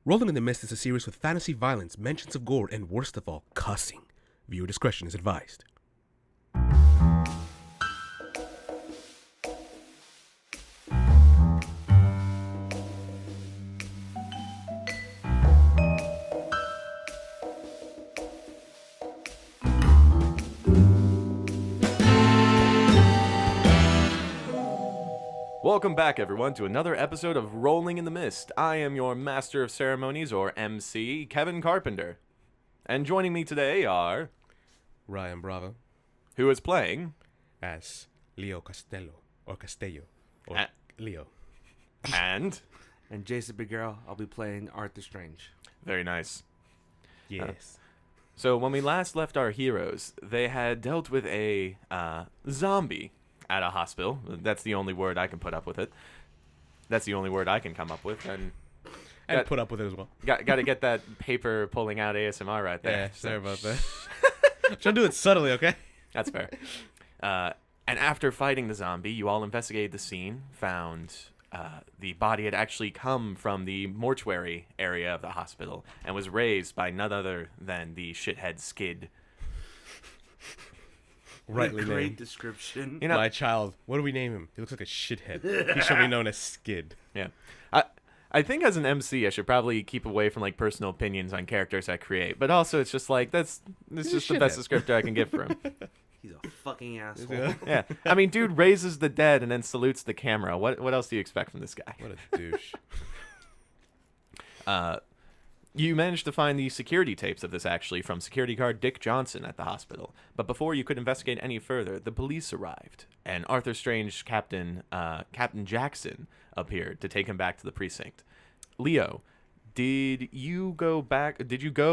Rolling in the Mist is a series with fantasy violence, mentions of gore, and worst of all, cussing. Viewer discretion is advised. Welcome back, everyone, to another episode of Rolling in the Mist. I am your Master of Ceremonies, or MC, Kevin Carpenter. And joining me today are... Ryan Bravo. Who is playing... As Leo Castello, or Castello, or Leo. And... And Jason Peguero, I'll be playing Arthur Strange. Very nice. Yes. So when we last left our heroes, they had dealt with a zombie at a hospital. That's the only word I can put up with it. That's the only word I can come up with. And put up with it as well. Got to get that paper pulling out ASMR right there. Yeah, sorry about that. I'm trying to do it subtly, okay? That's fair. And after fighting the zombie, you all investigated the scene, found the body had actually come from the mortuary area of the hospital and was raised by none other than the shithead Skid. Rightly Great named. description. You know, My child. What do we name him? He looks like a shithead. He shall be known as Skid. yeah. I think as an MC, I should probably keep away from like personal opinions on characters I create, but also it's just like this is just the best descriptor I can give for him. He's a fucking asshole. Yeah, I mean, dude raises the dead and then salutes the camera. What else do you expect from this guy? What a douche. You managed to find the security tapes of this actually from security guard Dick Johnson at the hospital. But before you could investigate any further, the police arrived, and Arthur Strange Captain Jackson appeared to take him back to the precinct. Leo, did you go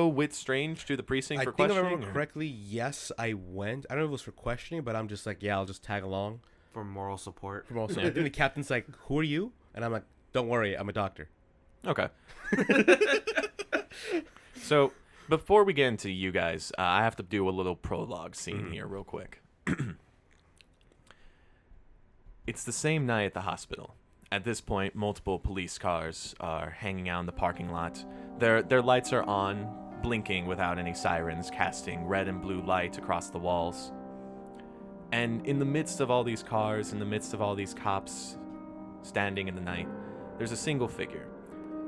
with Strange to the precinct for questioning? I think if I remember correctly, yes, I went. I don't know if it was for questioning, but I'm just like, yeah, I'll just tag along. For moral support. I think the captain's like, who are you? And I'm like, don't worry, I'm a doctor. Okay. So, before we get into you guys, I have to do a little prologue scene here real quick. It's the same night at the hospital. At this point, multiple police cars are hanging out in the parking lot. Their lights are on, blinking without any sirens, casting red and blue light across the walls. And in the midst of all these cars, in the midst of all these cops standing in the night, there's a single figure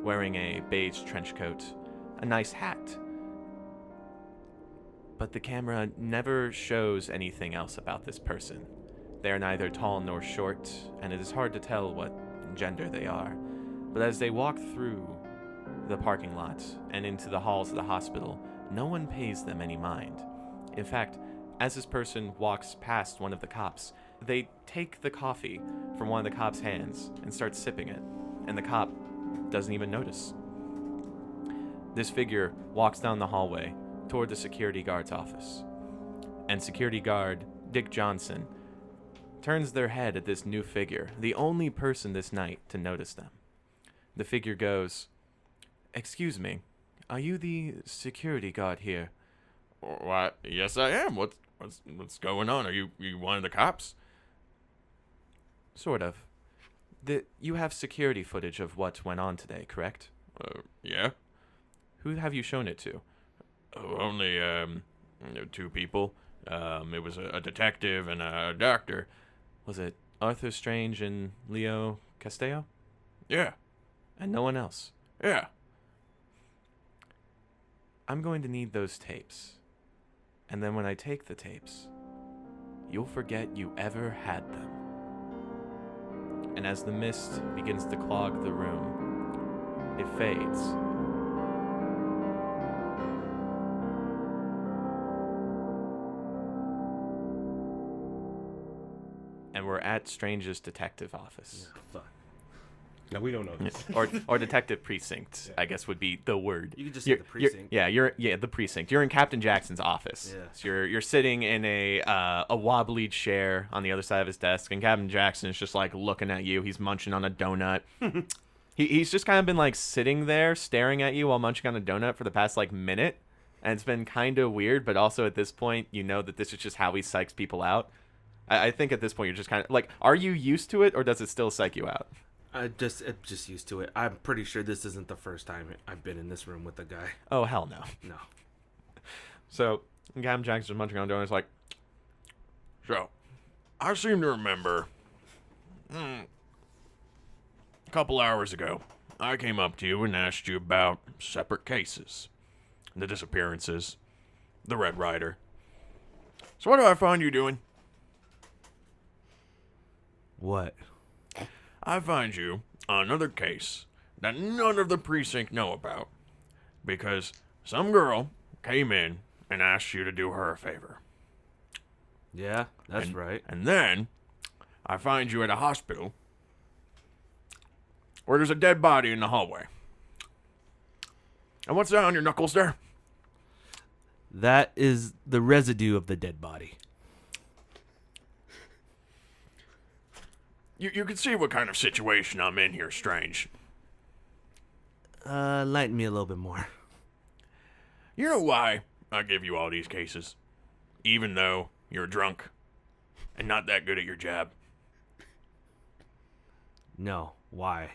wearing a beige trench coat, a nice hat. But the camera never shows anything else about this person. They are neither tall nor short, and it is hard to tell what gender they are. But as they walk through the parking lot and into the halls of the hospital, no one pays them any mind. In fact, as this person walks past one of the cops, they take the coffee from one of the cop's hands and start sipping it, and the cop doesn't even notice. This figure walks down the hallway toward the security guard's office, and security guard Dick Johnson turns their head at this new figure, the only person this night to notice them. The figure goes, "Excuse me, are you the security guard here?" Why, yes, I am. What's going on? Are you one of the cops? Sort of. You have security footage of what went on today, correct? Yeah. Who have you shown it to? Only two people. It was a detective and a doctor. Was it Arthur Strange and Leo Castello? Yeah. And no one else? Yeah. I'm going to need those tapes. And then when I take the tapes, you'll forget you ever had them. And as the mist begins to clog the room, it fades. And we're at Strange's detective office. Yeah, fuck. No, we don't know this. or detective precinct, I guess would be the word. You could just say the precinct. You're the precinct. You're in Captain Jackson's office. Yeah. So you're sitting in a wobbly chair on the other side of his desk, and Captain Jackson is just like looking at you. He's munching on a donut. He's just kind of been like sitting there staring at you while munching on a donut for the past like minute, and it's been kind of weird. But also at this point, you know that this is just how he psychs people out. I think at this point you're just kind of like, are you used to it, or does it still psych you out? I'm just used to it. I'm pretty sure this isn't the first time I've been in this room with a guy. Oh, hell no. No. So, Captain Jack's just munching on donuts like, So, I seem to remember, a couple hours ago, I came up to you and asked you about separate cases. The disappearances, the Red Rider. So what do I find you doing? What? I find you on another case that none of the precinct know about. Because some girl came in and asked you to do her a favor. Yeah, that's right. And then, I find you at a hospital where there's a dead body in the hallway. And what's that on your knuckles there? That is the residue of the dead body. You can see what kind of situation I'm in here, Strange. Lighten me a little bit more. You know why I give you all these cases? Even though you're drunk and not that good at your job. No, why?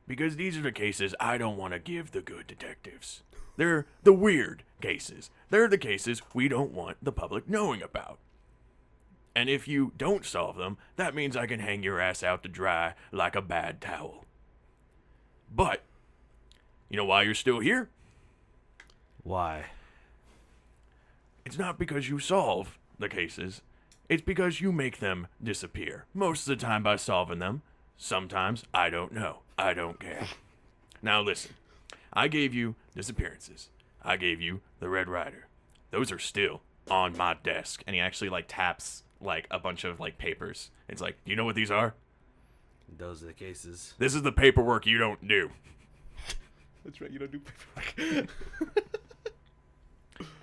Because these are the cases I don't want to give the good detectives. They're the weird cases. They're the cases we don't want the public knowing about. And if you don't solve them, that means I can hang your ass out to dry like a bad towel. But, you know why you're still here? Why? It's not because you solve the cases. It's because you make them disappear. Most of the time by solving them. Sometimes I don't know. I don't care. Now listen. I gave you disappearances. I gave you the Red Rider. Those are still on my desk. and he actually like taps like a bunch of like papers. It's like, you know what these are? Those are the cases. This is the paperwork you don't do. That's right, you don't do paperwork.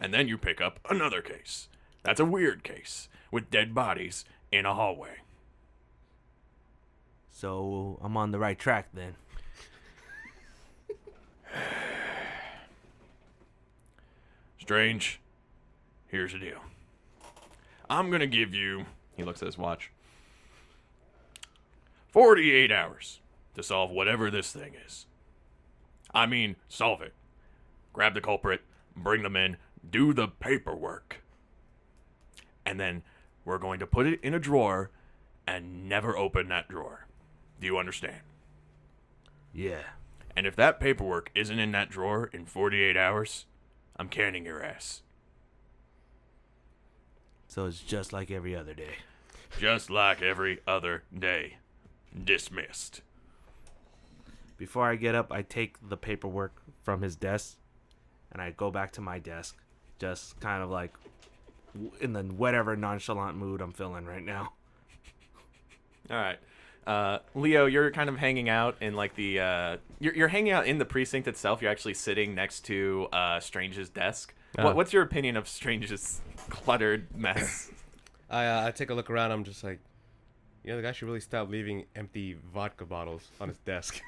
And then you pick up another case. That's a weird case with dead bodies in a hallway. So I'm on the right track then. Strange. Here's the deal. I'm gonna give you, He looks at his watch. 48 hours to solve whatever this thing is. I mean, solve it. Grab the culprit, bring them in, do the paperwork. And then we're going to put it in a drawer and never open that drawer. Do you understand? Yeah. And if that paperwork isn't in that drawer in 48 hours, I'm canning your ass. So it's just like every other day. Just like every other day. Dismissed. Before I get up, I take the paperwork from his desk and I go back to my desk. Just kind of like in the whatever nonchalant mood I'm feeling right now. All right. Leo, you're kind of hanging out in like the you're hanging out in the precinct itself. You're actually sitting next to Strange's desk. What's your opinion of Strange's cluttered mess? I take a look around. I'm just like, the guy should really stop leaving empty vodka bottles on his desk.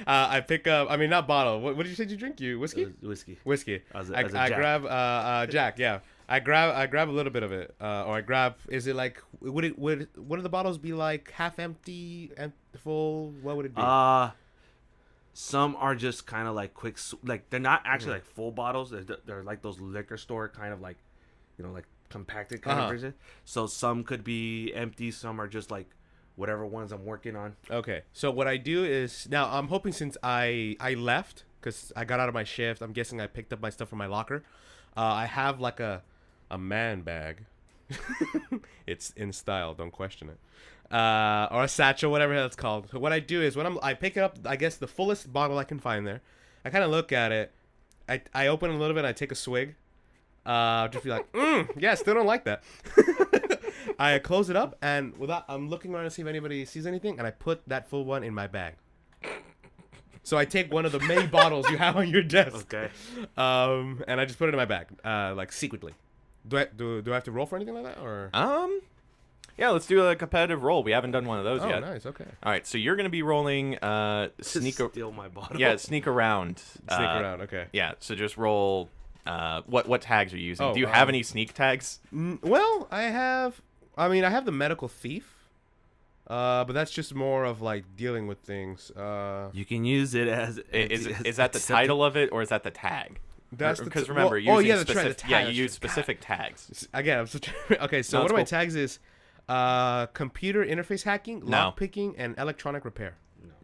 I pick up. I mean, not bottle. What did you say you drink? You whiskey? Whiskey. Whiskey. As I a Jack. grab Jack. Yeah. I grab a little bit of it, or I grab. Is it like would the bottles be like half empty and full? What would it be? Some are just kind of like quick, like they're not actually like full bottles. They're like those liquor store kind of like, like compacted kind of version. So some could be empty. Some are just like whatever ones I'm working on. Okay. So what I do is now I'm hoping since I left because I got out of my shift. I'm guessing I picked up my stuff from my locker. I have like a man bag. It's in style, don't question it. Or a satchel, whatever that's called. So what I do is when I pick up, I guess the fullest bottle I can find there. I kind of look at it. I open a little bit. And I take a swig. Just be like, yeah, still don't like that. I close it up and I'm looking around to see if anybody sees anything, and I put that full one in my bag. So I take one of the many bottles you have on your desk. Okay. And I just put it in my bag, like secretly. Do I have to roll for anything like that, or? Yeah, let's do a competitive roll. We haven't done one of those yet. Oh, nice. Okay. All right, so you're gonna be rolling Steal my bottle. Yeah, sneak around. Sneak around. Okay. Yeah, so just roll. What tags are you using? Oh, Do you have any sneak tags? Well, I have the medical thief. But that's just more of like dealing with things. You can use it as Is that the title of it, or is that the tag? That's because the remember, well, using that's right, the specific, yeah, tag. you use specific tags. Again, I'm such okay. So No, one of it's my cool. tags is computer interface hacking, No. lock picking, and electronic repair.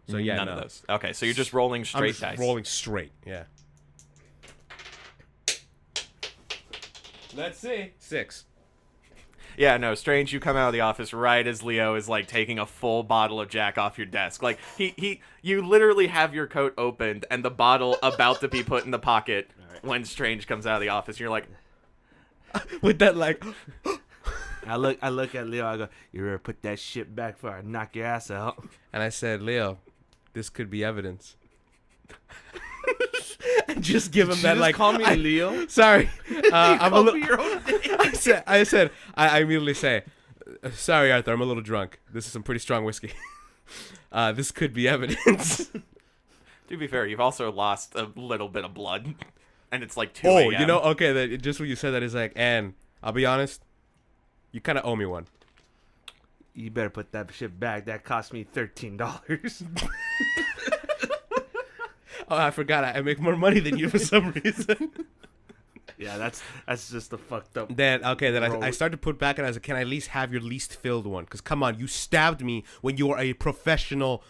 So yeah, none of those. Okay, so you're just rolling I'm straight just dice. rolling straight. Yeah. Let's see. 6. Yeah, no, Strange, you come out of the office right as Leo is like taking a full bottle of Jack off your desk. Like you literally have your coat opened and the bottle about to be put in the pocket when Strange comes out of the office. You're like, With that, like, I look at Leo. I go, you ever put that shit back before I knock your ass out? and I said, Leo, this could be evidence. And just give him that, like, call me Leo. Sorry, I'm a Call little. me your own name. I immediately say, sorry, Arthur, I'm a little drunk. This is some pretty strong whiskey. This could be evidence. to be fair, you've also lost a little bit of blood, and it's like 2 Oh, a.m. you know, okay, that just when you said that is like, and I'll be honest, you kind of owe me one. You better put that shit back. That cost me $13. Oh, I forgot. I make more money than you for some reason. Yeah, that's just a fucked up. Then I Roll. started to put back and I was like, can I at least have your least filled one? Because come on, you stabbed me when you were a professional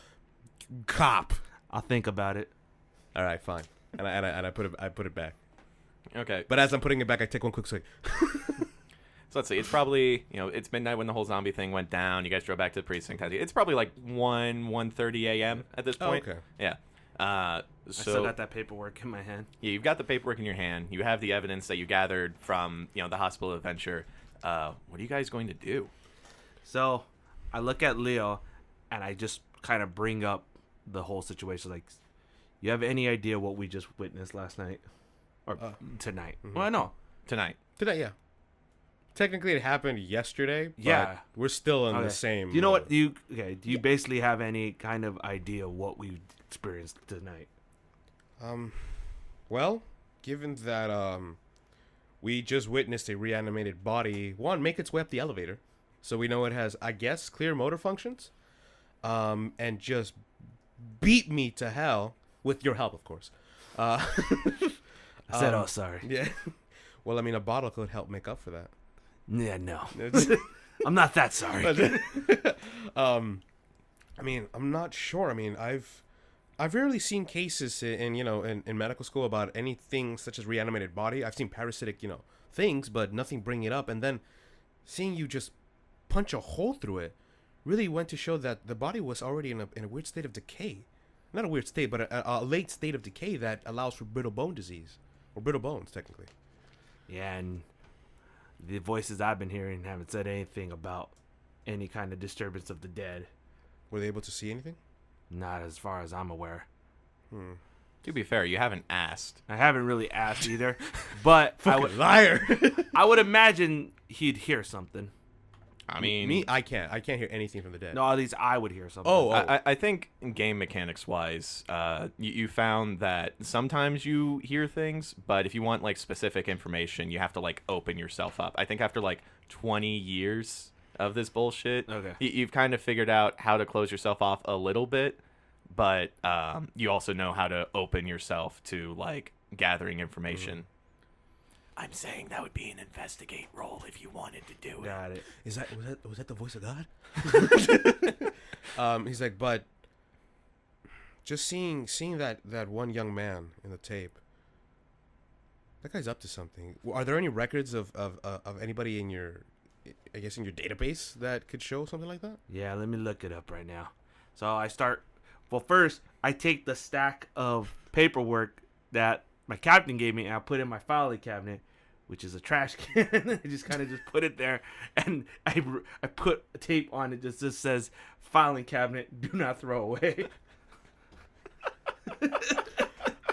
cop. I'll think about it. All right, fine. And I put it back. Okay, But as I'm putting it back, I take one quick swig. so let's see. It's probably, it's midnight when the whole zombie thing went down. You guys drove back to the precinct. It's probably like 1:30 a.m. at this point. okay. Yeah. I So still got that paperwork in my hand. yeah, you've got the paperwork in your hand. You have the evidence that you gathered from, the hospital adventure. What are you guys going to do? So I look at Leo and I just kind of bring up the whole situation. Like, you have any idea what we just witnessed last night? Or tonight? Mhm. Well, no. Tonight. Today, yeah. Technically, it happened yesterday. But Yeah. we're still in Okay. the same. Do you know what? Do you basically have any kind of idea what we experienced tonight? Well, given that we just witnessed a reanimated body, make its way up the elevator, so we know it has, I guess, clear motor functions, and just beat me to hell with your help, of course. I said, "Oh, sorry." Yeah. Well, I mean, a bottle could help make up for that. Yeah, no. I'm not that sorry. I mean, I'm not sure. I mean, I've rarely seen cases in medical school about anything such as reanimated body. I've seen parasitic, things, but nothing bring it up. And then seeing you just punch a hole through it really went to show that the body was already in a weird state of decay. Not a weird state, but a late state of decay that allows for brittle bone disease, or brittle bones, technically. Yeah, and the voices I've been hearing haven't said anything about any kind of disturbance of the dead. Were they able to see anything? Not as far as I'm aware. To be fair, you haven't asked. I haven't really asked either, but Liar. I would imagine he'd hear something. I mean, Me, I can't hear anything from the dead. No, at least I would hear something. Oh. I think game mechanics wise, you found that sometimes you hear things, but if you want like specific information, you have to like open yourself up. I think after like 20 years of this bullshit, Okay. you've kind of figured out how to close yourself off a little bit, but you also know how to open yourself to like gathering information. I'm saying that would be an investigate roll if you wanted to do it. Got it. Was that the voice of God? He's like, but just seeing that one young man in the tape, that guy's up to something. Are there any records of anybody in your, I guess, in your database that could show something like that? Yeah, let me look it up right now. So I start. Well, first I take the stack of paperwork that my captain gave me and I put it in my filing cabinet, which is a trash can. I just kind of put it there, and I put a tape on it that just says filing cabinet, do not throw away.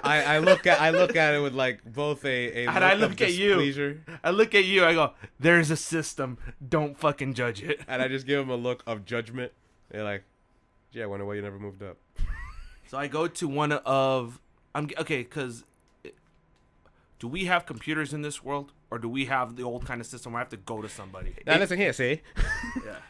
I look at it with like both a And I look of at you. displeasure, I look at you. I go, "There's a system. Don't fucking judge it." and I just give him a look of judgment. They're like, "Yeah, I wonder why you never moved up." So I go to one of because do we have computers in this world, or do we have the old kind of system where I have to go to somebody? Now listen here, see.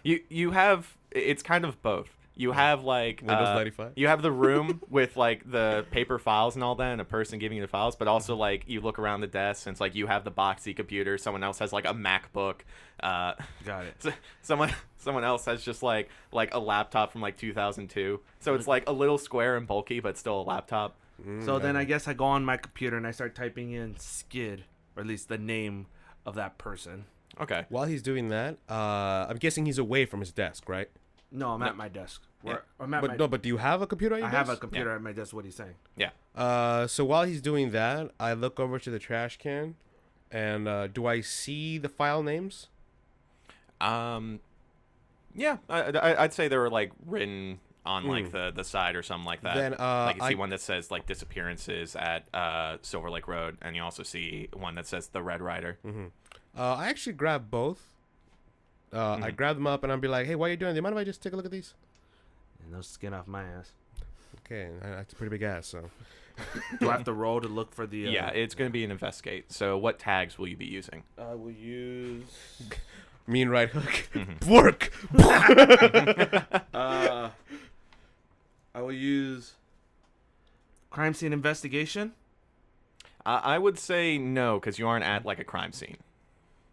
Yeah. You have, it's kind of both. You have like Windows 95. You have the room with like the paper files and all that, and a person giving you the files. But also like you look around the desk, and it's like you have the boxy computer. Someone else has like a MacBook. Got it. Someone else has just like a laptop from like 2002. So it's like a little square and bulky, but still a laptop. So then I guess I go on my computer and I start typing in Skid, or at least the name of that person. Okay. While he's doing that, I'm guessing he's away from his desk, right? No, I'm at my desk. Yeah. But do you have a computer at your I desk? have a computer at my desk. What are you saying? Yeah. So while he's doing that, I look over to the trash can, and do I see the file names? Yeah. I'd say they were like written on like the side or something like that. Then like you see one that says like disappearances at Silver Lake Road, and you also see one that says the Red Rider. I actually grab both. I grab them up and I'll be like, "Hey, what are you doing? Do you mind if I just take a look at these?" And no skin off my ass. Okay, that's a pretty big ass. So Do I have to roll to look for the? Yeah, it's going to be an investigate. So what tags will you be using? I will use. mean right hook. Work. I will use crime scene investigation. I would say no, because you aren't at like a crime scene.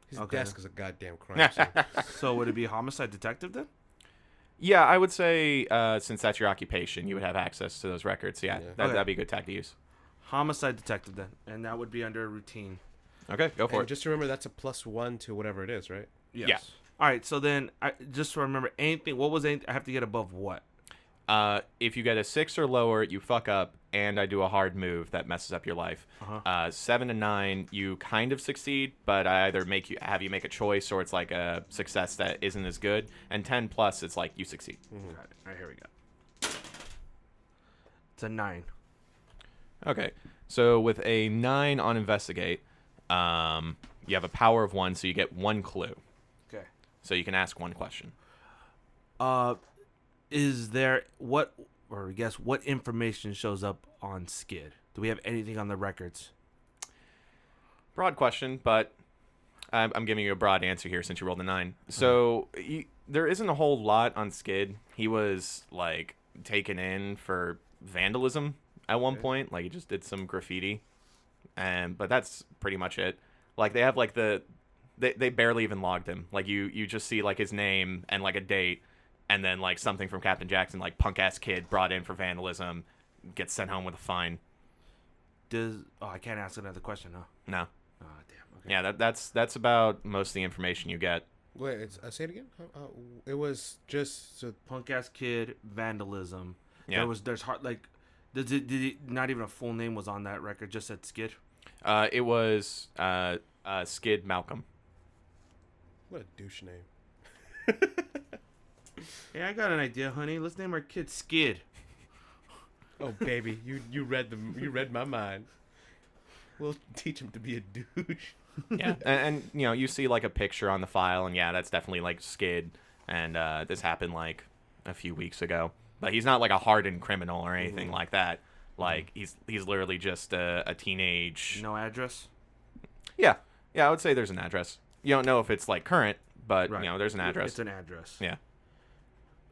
His Okay. desk is a goddamn crime scene. So would it be homicide detective then? Yeah, I would say since that's your occupation, you would have access to those records. Yeah, Yeah. Okay. that'd be a good tag to use. Homicide detective then, and that would be under routine. Okay, go for And it. just remember that's a +1 to whatever it is, right? Yeah. All right. So then, I just remember anything. What was anything? I have to get above what? If you get a 6 or lower, you fuck up, and I do a hard move that messes up your life. 7 and 9, you kind of succeed, but I either have you make a choice, or it's like a success that isn't as good. And 10 plus, it's like you succeed. Got it. All right, here we go. It's a 9. Okay, so with a 9 on investigate, you have a power of 1, so you get 1 clue. Okay. So you can ask 1 question. Is there what information shows up on Skid? Do we have anything on the records? Broad question, but I'm giving you a broad answer here since you rolled a 9. So there isn't a whole lot on Skid. He was like taken in for vandalism at one point. Like he just did some graffiti, but that's pretty much it. Like they have like they barely even logged him. Like you just see like his name and like a date. And then, like, something from Captain Jackson, like, punk-ass kid brought in for vandalism, gets sent home with a fine. I can't ask another question, huh? No. Oh, damn. Okay. Yeah, that's about most of the information you get. Wait, say it again. It was just Punk ass kid, vandalism. Yeah. There's hard like, did it not even a full name was on that record? Just said Skid. It was Skid Malcolm. what a douche name. Hey, I got an idea, honey. Let's name our kid Skid. Oh baby, you read my mind. We'll teach him to be a douche. Yeah, and you know, you see like a picture on the file, and yeah, that's definitely like Skid, and this happened like a few weeks ago. But he's not like a hardened criminal or anything like that. Like he's literally just a teenage. No address. Yeah, I would say there's an address. You don't know if it's like current, but Right. you know, there's an address. It's an address. Yeah.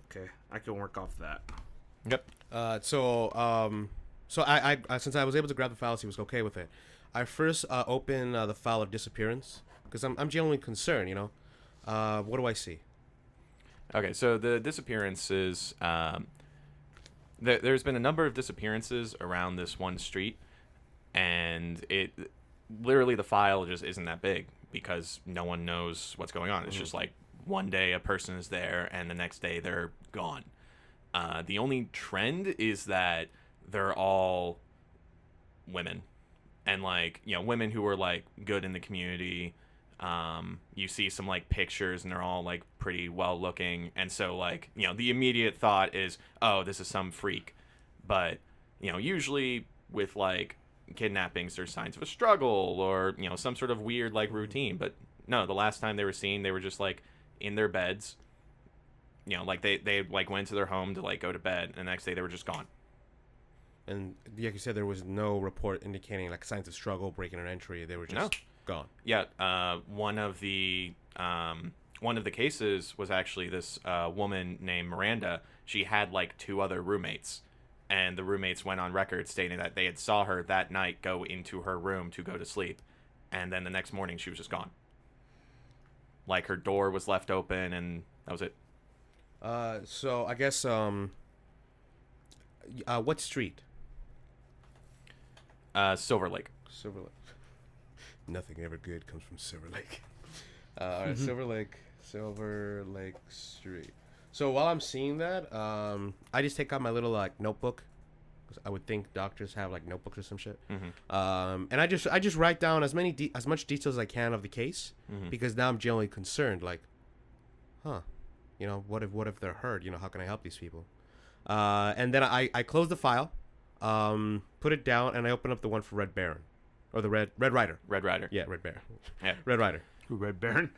Okay, I can work off that. Yep. So I since I was able to grab the files, he was okay with it. I first open the file of disappearance because I'm genuinely concerned. You know, what do I see? Okay, so the disappearances. There's been a number of disappearances around this one street, and it literally the file just isn't that big because no one knows what's going on. It's just like one day a person is there, and the next day they're gone. The only trend is that they're all women, and like, you know, women who are like good in the community. You see some like pictures, and they're all like pretty well looking, and so like, you know, the immediate thought is, oh, this is some freak. But you know, usually with like kidnappings, there's signs of a struggle or, you know, some sort of weird like routine. But no, the last time they were seen, they were just like in their beds. You know, like they like went to their home to like go to bed, and the next day they were just gone. And like you said, there was no report indicating like signs of struggle, breaking an entry. They were just gone. Yeah, one of the cases was actually this woman named Miranda. She had like 2 other roommates, and the roommates went on record stating that they had saw her that night go into her room to go to sleep, and then the next morning she was just gone. Like her door was left open, and that was it. So I guess what street? Silver Lake. Silver Lake. Nothing ever good comes from Silver Lake. All right, Silver Lake Street. So while I'm seeing that, I just take out my little like notebook. 'Cause I would think doctors have like notebooks or some shit. And I just write down as much details as I can of the case, because now I'm genuinely concerned. Like, what if they're hurt? How can I help these people? And then I close the file, put it down, and I open up the one for Red Baron, or the Red Rider. Red Rider. Yeah, Red Baron. Yeah. Red Rider. Red Baron.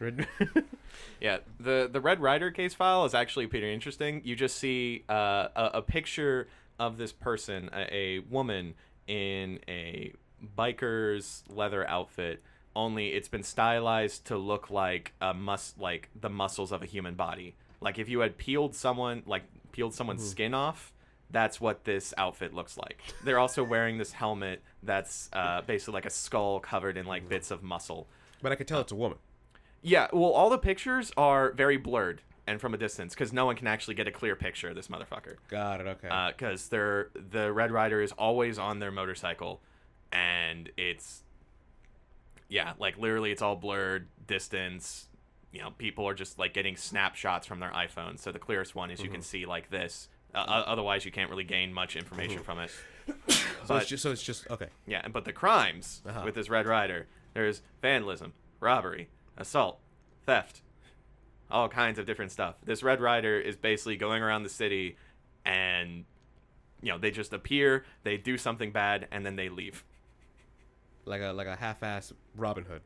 Yeah, the Red Rider case file is actually pretty interesting. You just see a picture of this person, a woman in a biker's leather outfit. Only it's been stylized to look like like the muscles of a human body. Like if you had peeled someone's skin off, that's what this outfit looks like. They're also wearing this helmet that's basically like a skull covered in like bits of muscle. But I can tell it's a woman. Yeah, well, all the pictures are very blurred and from a distance because no one can actually get a clear picture of this motherfucker. Got it, okay. Because the Red Rider is always on their motorcycle, and it's, yeah, like literally it's all blurred, distance. People are just like getting snapshots from their iPhones. So the clearest one is you can see like this. Otherwise, you can't really gain much information from it. So it's just okay. Yeah, but the crimes with this Red Rider, there's vandalism, robbery, assault, theft, all kinds of different stuff. This Red Rider is basically going around the city, and they just appear, they do something bad, and then they leave. Like a half-ass Robin Hood,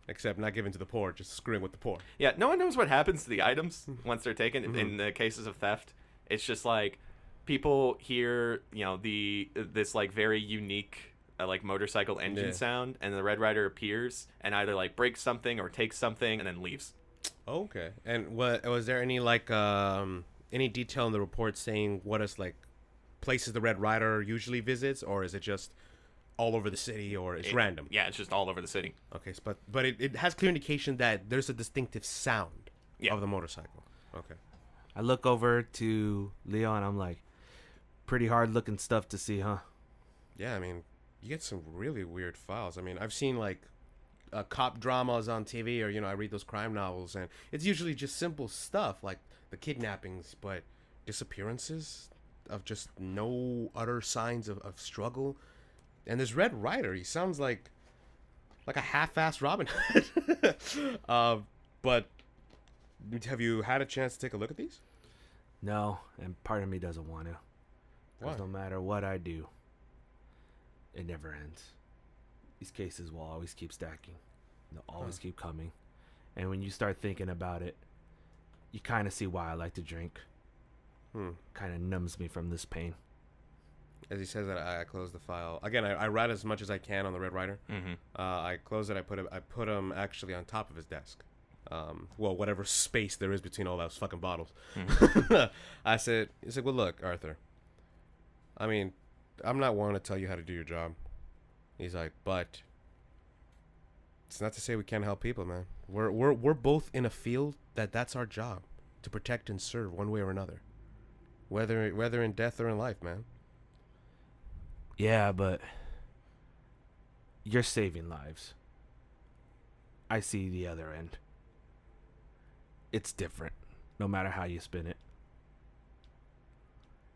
except not given to the poor, just screwing with the poor. Yeah, no one knows what happens to the items once they're taken. In the cases of theft, it's just like people hear this like very unique like motorcycle engine sound, and the Red Rider appears and either like breaks something or takes something and then leaves. Okay. And what was there any like any detail in the report saying what is like places the Red Rider usually visits, or is it just all over the city, or it's random? Yeah, it's just all over the city. Okay, but it has clear indication that there's a distinctive sound of the motorcycle. Okay. I look over to Leo and I'm like, pretty hard looking stuff to see, huh? Yeah, I mean, you get some really weird files. I mean, I've seen like cop dramas on TV, or I read those crime novels, and it's usually just simple stuff like the kidnappings, but disappearances of just no utter signs of struggle. And this Red Rider, he sounds like a half-assed Robin Hood. But have you had a chance to take a look at these? No, and part of me doesn't want to. Because no matter what I do, it never ends. These cases will always keep stacking. They'll always keep coming. And when you start thinking about it, you kind of see why I like to drink. Kind of numbs me from this pain. As he says that, I close the file. Again, I write as much as I can on the Red Rider. I close it. I put him actually on top of his desk. Well, whatever space there is between all those fucking bottles. I said, well, look, Arthur. I mean, I'm not one to tell you how to do your job. He's like, but it's not to say we can't help people, man. We're both in a field that's our job, to protect and serve one way or another, whether in death or in life, man. Yeah, but you're saving lives. I see the other end. It's different, no matter how you spin it.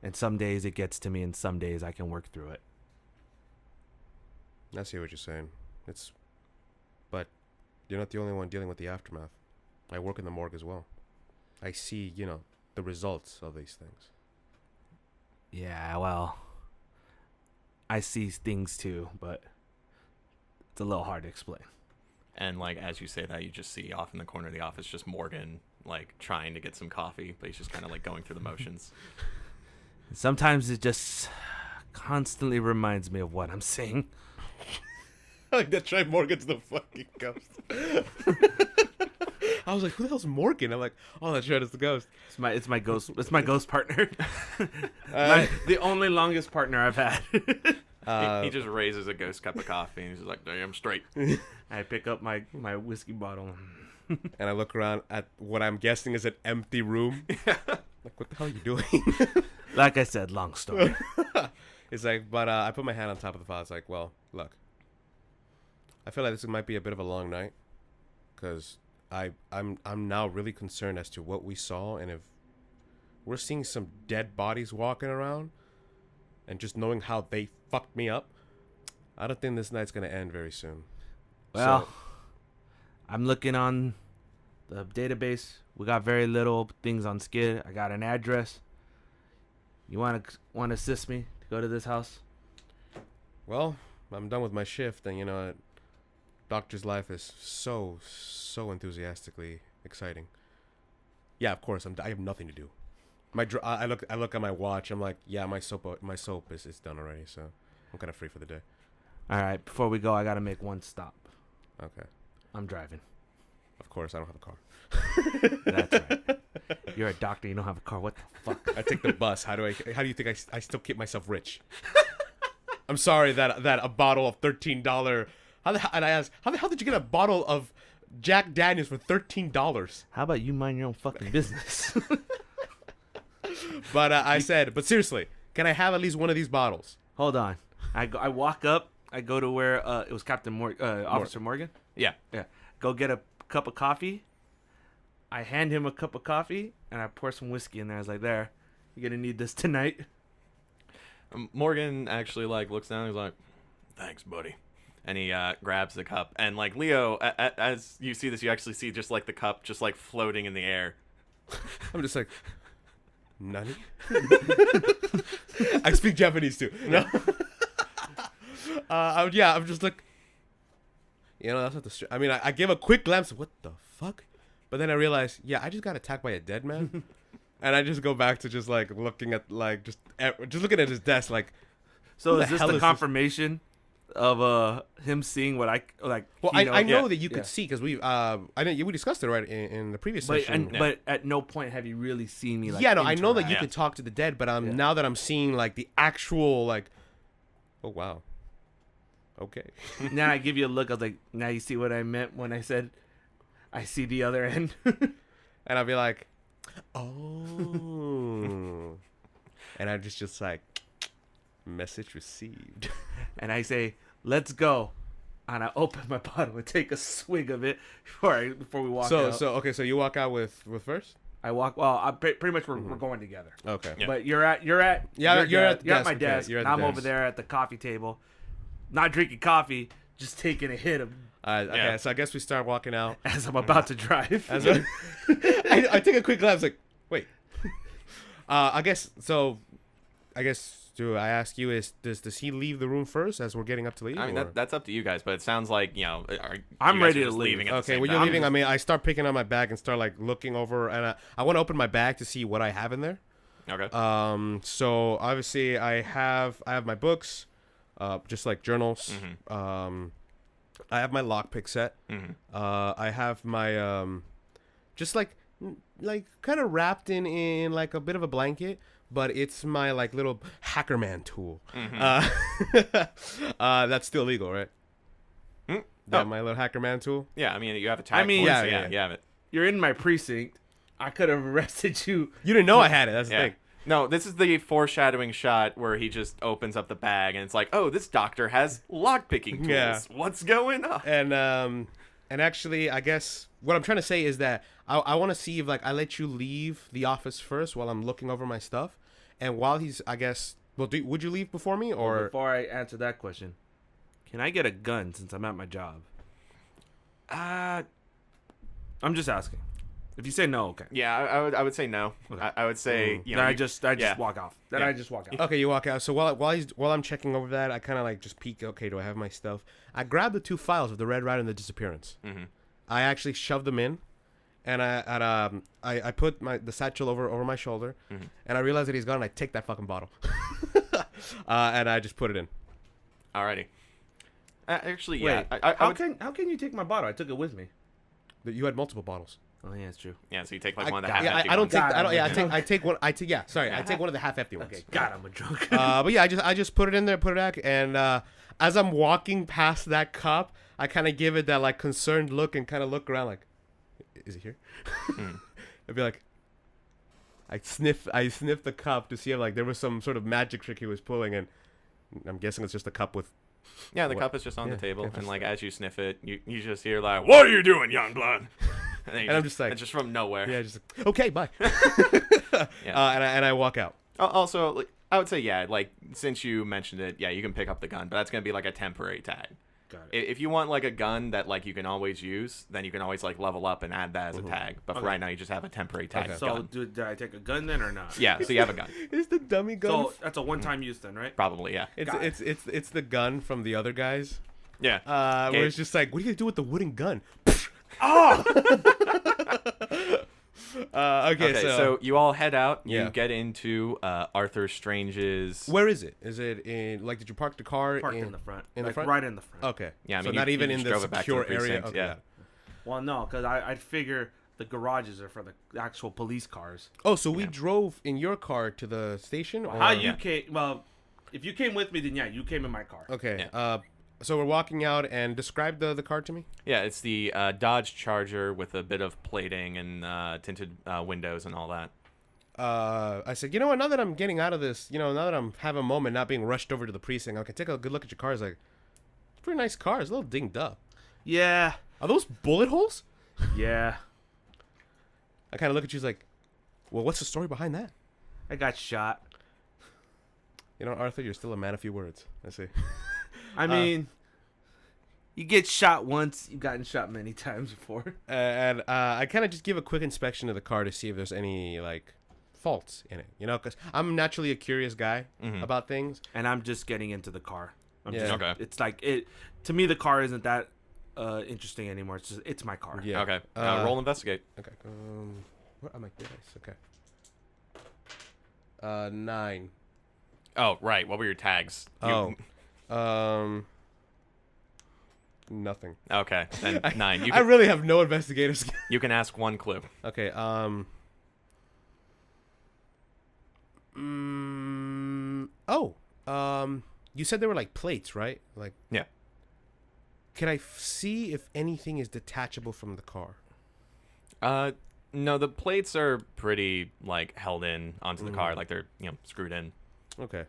And some days it gets to me, and some days I can work through it. I see what you're saying. But you're not the only one dealing with the aftermath. I work in the morgue as well. I see, the results of these things. Yeah, well, I see things too, but it's a little hard to explain. And like as you say that, you just see off in the corner of the office just Morgan like trying to get some coffee, but he's just kind of like going through the motions. Sometimes it just constantly reminds me of what I'm saying. Like that's right, Morgan's the fucking ghost. I was like, who the hell's Morgan? I'm like, oh, that's right, it's the ghost. It's my ghost partner. The only longest partner I've had. He just raises a ghost cup of coffee and he's just like, damn straight. I pick up my whiskey bottle. And I look around at what I'm guessing is an empty room. Like, what the hell are you doing? Like I said, long story. It's like, but I put my hand on top of the file. It's like, well, look, I feel like this might be a bit of a long night, because I'm now really concerned as to what we saw, and if we're seeing some dead bodies walking around, and just knowing how they fucked me up, I don't think this night's gonna end very soon. Well, I'm looking on the database. We got very little things on Skid. I got an address. You want to assist me to go to this house? Well, I'm done with my shift, and you know, doctor's life is so enthusiastically exciting. Yeah, of course. I have nothing to do. I look at my watch. I'm like, yeah, my soap is done already, so I'm kind of free for the day. All right. Before we go, I gotta make one stop. Okay. I'm driving. Of course, I don't have a car. That's right. You're a doctor. You don't have a car. What the fuck? I take the bus. How do you think I still keep myself rich? I'm sorry that a bottle of $13. And I asked, how the hell did you get a bottle of Jack Daniels for $13? How about you mind your own fucking business? But I said, but seriously, can I have at least one of these bottles? Hold on. I walk up. I go to where it was Officer Morgan. Yeah. Yeah. Go get a cup of coffee. I hand him a cup of coffee and I pour some whiskey in there. I was like, "There, you're gonna need this tonight." Morgan actually like looks down and he's like, thanks, buddy. And he grabs the cup. And like Leo, as you see this, you actually see just like the cup just like floating in the air. I'm just like, nani? I speak Japanese too. No. I'm just like, you know, that's not the. I mean, I give a quick glance. What the fuck? But then I realize, yeah, I just got attacked by a dead man, and I just go back to just like looking at like just looking at his desk like. So is this the confirmation of him seeing what I like? Well, I know that you could see because we we discussed it right in the previous session. But at no point have you really seen me like. Yeah, no, I know that you Yeah. could talk to the dead, but now that I'm seeing like the actual like, oh wow. Okay. Now I give you a look. I was like, now you see what I meant when I said, I see the other end. And I'll be like, oh. And I just like, message received. And I say, let's go. And I open my bottle and take a swig of it before we walk out. So you walk out with first? I walk. Well, pretty much we're going together. Okay. Yeah. But you're at my desk. You're at and the I'm desk. over there at the coffee table, not drinking coffee, just taking a hit of Okay, Yeah. so I guess we start walking out. as I'm about to drive. I take a quick glance, like, wait. I guess do I ask you does he leave the room first as we're getting up to leave? I mean, or? that's up to you guys, but it sounds like, you know, I'm you guys ready are to just leave. leaving at the Okay, same when you're time. leaving, I mean, I start picking up my bag and start like looking over, and I want to open my bag to see what I have in there. Okay. So obviously I have my books, just like journals. Mm-hmm. I have my lockpick set. Mm-hmm. I have my just like kind of wrapped in like a bit of a blanket, but it's my like little hacker man tool. Mm-hmm. That's still legal, right? That my little hacker man tool. Yeah, I mean, you have a tag. I mean, for it, yeah, so yeah. you have it. You're in my precinct. I could have arrested you. You didn't know I had it. That's the Yeah. thing. No, this is the foreshadowing shot where he just opens up the bag and it's like, oh, this doctor has lockpicking tools. Yeah. What's going on? And actually, I guess what I'm trying to say is that I want to see if like I let you leave the office first while I'm looking over my stuff, and while he's, I guess, well, would you leave before me or? Before I answer that question, can I get a gun since I'm at my job? I'm just asking. If you say no, okay. Yeah, I would say no. Okay. I would say, you know, Then I you- just yeah. walk off. Then Yeah. I just walk out. Okay, you walk out. So while I'm checking over that, I kind of like just peek. Okay, do I have my stuff? I grab the 2 files of the Red Rider and the Disappearance. Mhm. I actually shoved them in, and I put the satchel over my shoulder, Mhm. and I realized that he's gone. And I take that fucking bottle. And I just put it in. Alrighty. Actually, Wait, yeah. how can you take my bottle? I took it with me. You had multiple bottles. Oh yeah, it's true. Yeah, so you take like one of the I half-empty don't take. ones. I don't. Yeah, God, I take one. I take one of the half-empty ones. Okay, God, I'm a drunk. But yeah, I just put it in there, put it back, and as I'm walking past that cup, I kind of give it that like concerned look and kind of look around like, is it here? I'd be like, I sniff the cup to see if like there was some sort of magic trick he was pulling, and I'm guessing it's just a cup with. Yeah, the cup is just on the table, yeah, and like as you sniff it, you just hear like, "What are you doing, young blood?" And I'm just like, and just from nowhere. Yeah, just like, okay, bye. And I walk out. Also, like, I would say, yeah, like since you mentioned it, yeah, you can pick up the gun, but that's gonna be like a temporary tag. Got it. If you want like a gun that like you can always use, then you can always like level up and add that as a tag. But for right now, you just have a temporary tag. Okay. So gun. did I take a gun then or not? Yeah, so you have a gun. It's the dummy gun. So that's a one-time use then, right? Probably, yeah. It's the gun from the other guys. Yeah. Where it's just like, what are you gonna do with the wooden gun? Okay, so you all head out. Yeah. You get into Arthur Strange's. where is it? Is it in like? Did you park the car Parked in the front. in the Like, front? right in the front. Okay. Yeah, I so mean, not you even just in the drove it back to the secure area. precinct, Okay, yeah. Well, no, because I'd figure the garages are for the actual police cars. Oh, so we drove in your car to the station? Or? How you came? Well, if you came with me, then yeah, you came in my car. Okay. Yeah. So we're walking out, and describe the car to me. Yeah, it's the Dodge Charger with a bit of plating and tinted windows and all that. I said, you know what? Now that I'm getting out of this, now that I'm having a moment, not being rushed over to the precinct, I can take a good look at your car. It's like, it's a pretty nice car. It's a little dinged up. Yeah. Are those bullet holes? Yeah. I kind of look at you like, well, what's the story behind that? I got shot. Arthur, you're still a man of few words. I see. I mean, you get shot once, you've gotten shot many times before. And I kind of just give a quick inspection of the car to see if there's any, like, faults in it. Because I'm naturally a curious guy about things. And I'm just getting into the car. Okay. It's like, to me, the car isn't that interesting anymore. It's my car. Yeah. Okay. Roll investigate. Okay. Where am I? Dice. Okay. 9. Oh, right. What were your tags? Nothing. Okay, then 9. I really have no investigative skill. You can ask one clue. Okay. You said there were like plates, right? Like. Yeah. Can I see if anything is detachable from the car? No, the plates are pretty like held in onto the car, like they're screwed in. Okay.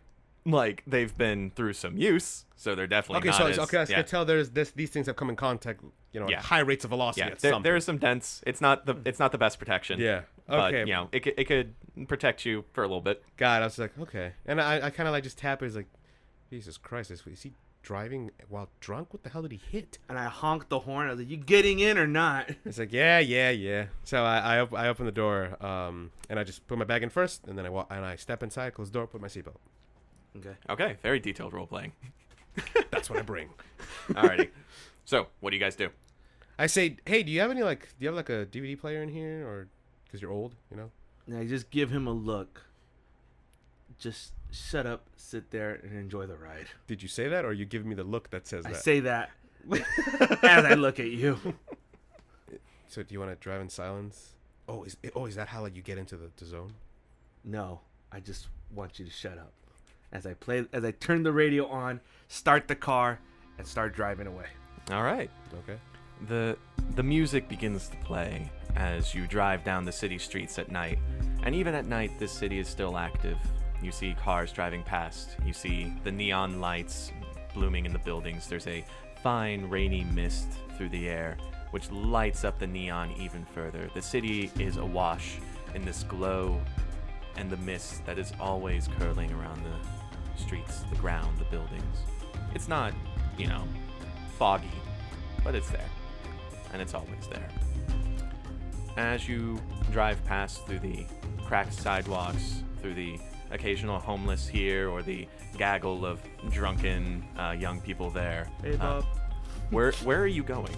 Like they've been through some use, so they're definitely Okay, not so as, I can tell these things have come in contact, at high rates of velocity. Yeah, at some there are point. some dents. It's not the best protection. Yeah. Okay. But it could protect you for a little bit. God, I was like, okay, and I kind of like just tap it. It's like, Jesus Christ, is he driving while drunk? What the hell did he hit? And I honked the horn. I was like, you getting in or not? It's like, yeah. So I open the door, and I just put my bag in first, and then I step inside, close the door, put my seatbelt. Okay, very detailed role playing. That's what I bring. Alrighty. So, what do you guys do? I say, hey, do you have a DVD player in here, or because you're old, And I just give him a look. Just shut up, sit there, and enjoy the ride. Did you say that, or are you giving me the look that says that? I say that as I look at you. So, do you want to drive in silence? Is that how you get into the zone? No, I just want you to shut up. As I turn the radio on, start the car, and start driving away. All right. Okay. The music begins to play as you drive down the city streets at night. And even at night, this city is still active. You see cars driving past. You see the neon lights blooming in the buildings. There's a fine, rainy mist through the air, which lights up the neon even further. The city is awash in this glow and the mist that is always curling around the streets, the ground, the buildings. It's not, foggy, but it's there. And it's always there. As you drive past through the cracked sidewalks, through the occasional homeless here or the gaggle of drunken young people there. Hey, Bob. Where are you going?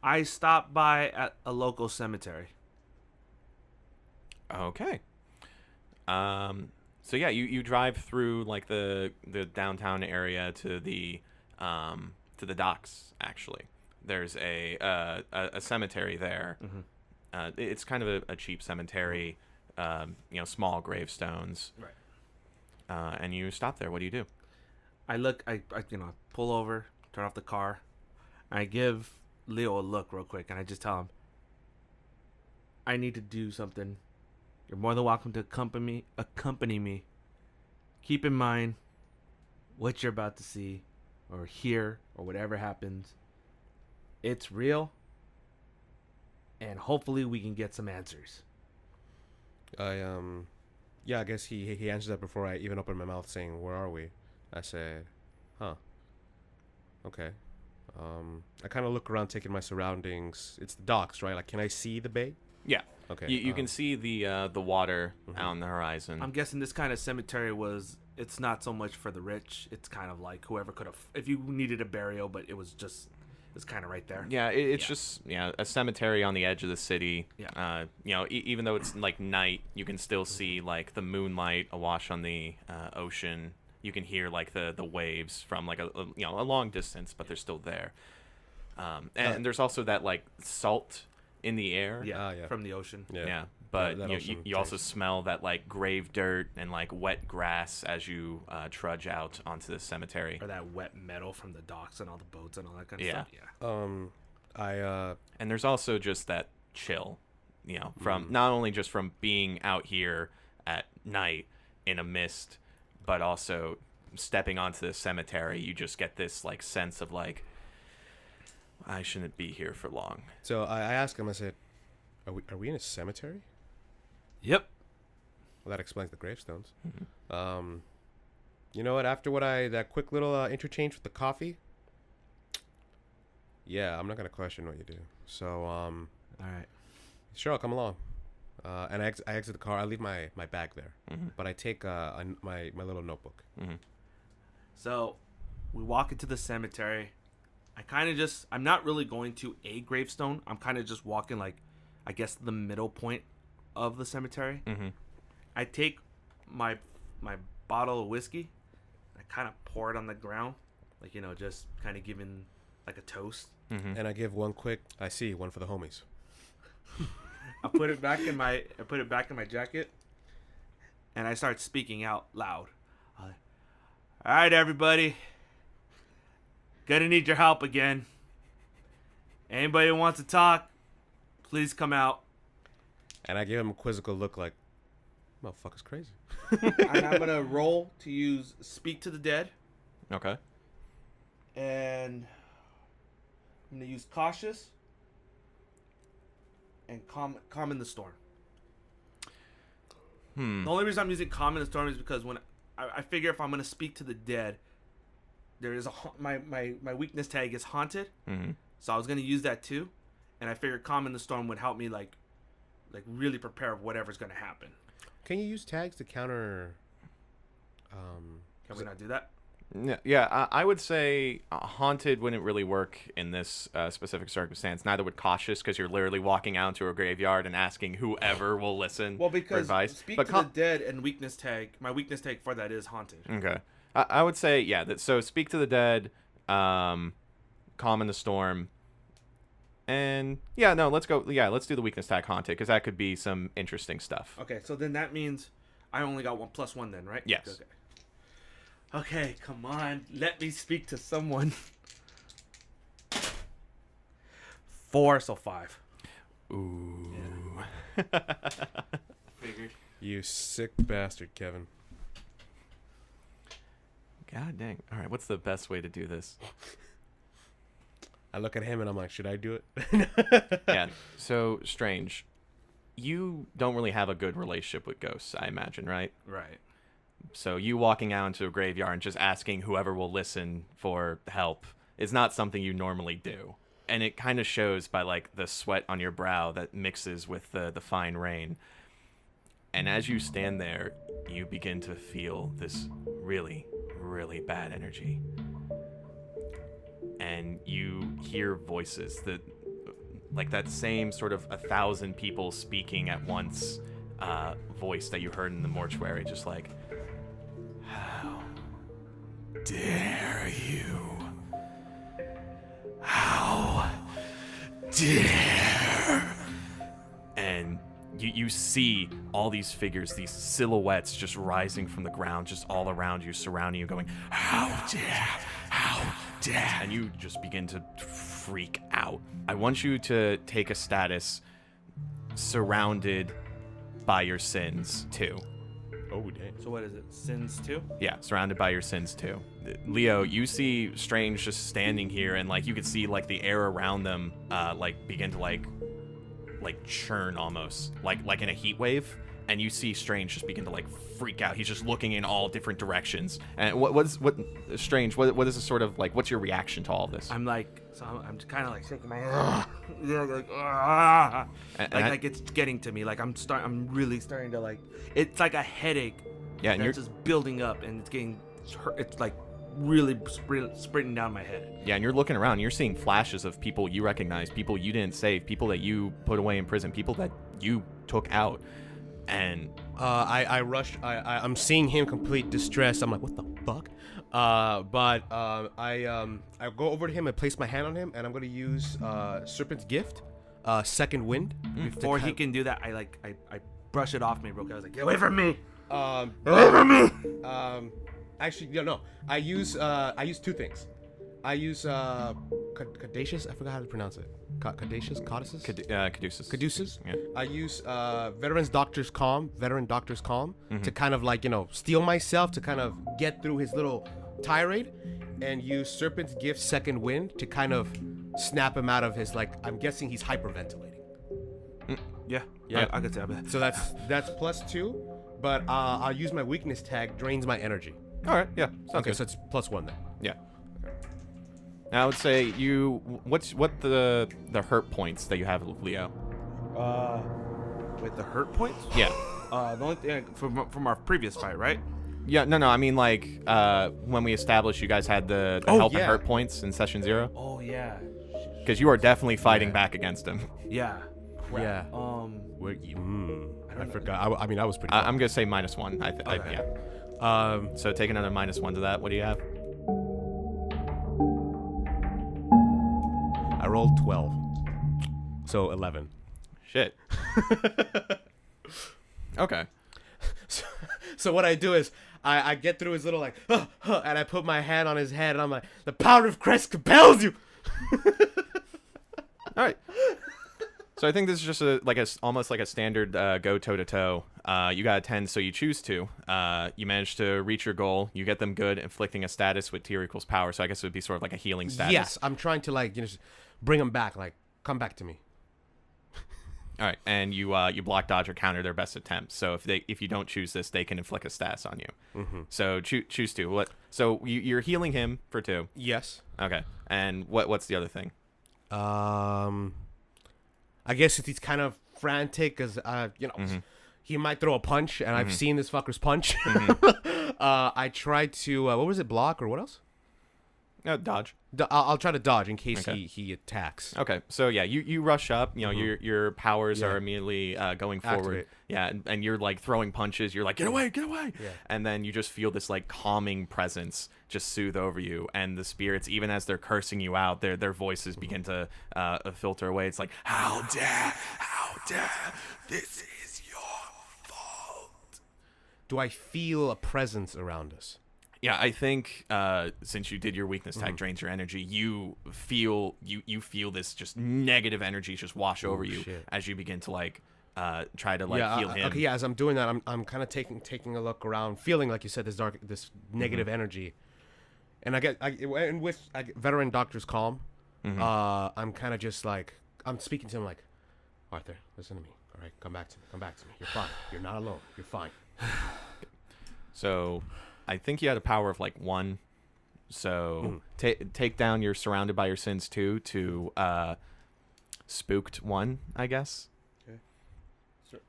I stopped by at a local cemetery. Okay. So yeah, you drive through like the downtown area to the docks. Actually, there's a cemetery there. It's kind of a cheap cemetery. Small gravestones. Right. And you stop there. What do you do? I pull over, turn off the car. I give Leo a look real quick, and I just tell him, I need to do something. You're more than welcome to accompany me. Keep in mind what you're about to see or hear or whatever happens. It's real, and hopefully we can get some answers. I guess he answered that before I even opened my mouth saying, "Where are we?" I said, "Huh. Okay." I kind of look around, taking my surroundings. It's the docks, right? Like, can I see the bay? Yeah. Okay. You can see the water out on the horizon. I'm guessing this kind of cemetery it's not so much for the rich. It's kind of like whoever could have, if you needed a burial, but it's kind of right there. Yeah, it's just a cemetery on the edge of the city. Yeah. Even though it's like night, you can still see like the moonlight awash on the ocean. You can hear like the waves from like a long distance, but they're still there. And there's also that like salt in the air. Yeah. From the ocean. Yeah. But that you also smell that like grave dirt and like wet grass as you trudge out onto the cemetery. Or that wet metal from the docks and all the boats and all that kind of stuff. Yeah. And there's also just that chill, from not only just from being out here at night in a mist, but also stepping onto the cemetery. You just get this like sense of like, I shouldn't be here for long. So I asked him. I said, "Are we in a cemetery?" Yep. Well, that explains the gravestones. You know what? After that quick little interchange with the coffee, yeah, I'm not gonna question what you do. So, all right, sure, I'll come along. And I exit the car. I leave my bag there, but I take my little notebook. So, we walk into the cemetery. I'm not really going to a gravestone. I'm kind of just walking like, I guess the middle point of the cemetery. I take my bottle of whiskey. I kind of pour it on the ground, like just kind of giving like a toast. And I give one quick. I see one for the homies. I put it back in my jacket, and I start speaking out loud. All right, everybody. Gonna need your help again. Anybody who wants to talk, please come out. And I give him a quizzical look like, motherfucker's crazy. And I'm gonna roll to use Speak to the Dead. Okay. And I'm gonna use Cautious and Calm in the Storm. The only reason I'm using Calm in the Storm is because when I figure if I'm gonna speak to the dead, there is my weakness tag is Haunted. So I was gonna use that too, and I figured Calm in the Storm would help me like really prepare for whatever's gonna happen. Can you use tags to counter? Can we not do that? Yeah, I would say Haunted wouldn't really work in this specific circumstance. Neither would Cautious, because you're literally walking out into a graveyard and asking whoever will listen for advice. Speak to the Dead and weakness tag, my weakness tag for that is Haunted. Okay. I would say, so Speak to the Dead, Calm in the Storm, and let's go. Yeah, let's do the weakness tag Haunted, because that could be some interesting stuff. Okay, so then that means I only got +1 then, right? Yes. Okay, come on. Let me speak to someone. 4, so 5. Ooh. Yeah. Figured. You sick bastard, Kevin. God dang. All right, what's the best way to do this? I look at him and I'm like, should I do it? Yeah, so Strange. You don't really have a good relationship with ghosts, I imagine, right? Right. So you walking out into a graveyard and just asking whoever will listen for help is not something you normally do. And it kind of shows by like the sweat on your brow that mixes with the fine rain. And as you stand there, you begin to feel this really, really bad energy. And you hear voices that, like that same sort of 1,000 people speaking at once voice that you heard in the mortuary, just like, dare you? How dare? And you see all these figures, these silhouettes just rising from the ground, just all around you, surrounding you, going, how dare, how dare. And you just begin to freak out. I want you to take a status surrounded by your sins, too. Oh, dang. So what is it? Sins 2? Yeah, surrounded by your sins too. Leo, you see Strange just standing here, and like you could see like the air around them, like begin to like churn almost, like in a heat wave. And you see Strange just begin to like freak out. He's just looking in all different directions. And what Strange? What is the sort of like? What's your reaction to all of this? I'm kind of like shaking my head. Like it's getting to me. Like I'm really starting to like. It's like a headache. Yeah, and you're just building up, and it's getting. It's like really sprinting down my head. Yeah, and you're looking around. And you're seeing flashes of people you recognize, people you didn't save, people that you put away in prison, people that you took out. And I rush. I'm seeing him complete distress. I'm like, what the fuck? But I go over to him and place my hand on him, and I'm gonna use Serpent's Gift, Second Wind. Before he can do that, I brush it off me real quick. I was like, get away from me! Get away from me! Actually, no. I use two things. I use Caduceus. I forgot how to pronounce it. Caduceus, Caduceus. Caduceus. Yeah. I use Veteran Doctor's Calm to kind of like steel myself to kind of get through his little tirade, and use Serpent's Gift, Second Wind to kind of snap him out of his I'm guessing he's hyperventilating. Yeah. I could say that. So that's +2, but I'll use my weakness tag, drains my energy. all right, yeah, sounds Okay, good. so it's +1 then. Yeah. Now I would say what the hurt points that you have, Leo? With the hurt points? Yeah. The only thing from our previous fight, right? Yeah, no, I mean like when we established you guys had the help and hurt points in session 0. Oh yeah. Because you are definitely fighting back against him. Yeah. Crap. Yeah. Where I forgot. I mean, I was pretty. I'm gonna say -1. Okay. Yeah. So take another -1 to that. What do you have? I rolled 12, so 11. Shit. Okay. So what I do is I get through his little and I put my hand on his head, and I'm like, the power of Christ compels you. All right. So I think this is just almost like a standard go toe to toe. You got a 10, so you choose to. You manage to reach your goal. You get them good, inflicting a status with tier equals power. So I guess it would be sort of like a healing status. Yes, I'm trying to just bring them back. Come back to me. All right, and you block, dodge, or counter their best attempts. So if you don't choose this, they can inflict a status on you. Mm-hmm. So choose to. What? So you're healing him for 2. Yes. Okay. And what's the other thing? I guess if he's kind of frantic, because he might throw a punch, and I've seen this fucker's punch. I tried to what was it, block or what else? Dodge. I'll try to dodge in case he attacks. Okay, so yeah, you rush up. Your powers are immediately going forward. Activate. Yeah, and you're like throwing punches. You're like, get away, get away. Yeah. And then you just feel this like calming presence just soothe over you, and the spirits, even as they're cursing you out, their voices begin to filter away. It's like, how dare, this is your fault. Do I feel a presence around us? Yeah, I think since you did your weakness tag drains your energy, you feel this just negative energy just wash over you as you begin to try to heal him. Okay, yeah. As I'm doing that, I'm kind of taking a look around, feeling like you said this negative energy, and I get Veteran Doctor's Calm. I'm kind of just I'm speaking to him like, Arthur, listen to me. All right, come back to me. You're fine. You're not alone. You're fine. So I think you had a power of 1. So take down your surrounded by your sins 2 to spooked 1, I guess. Okay.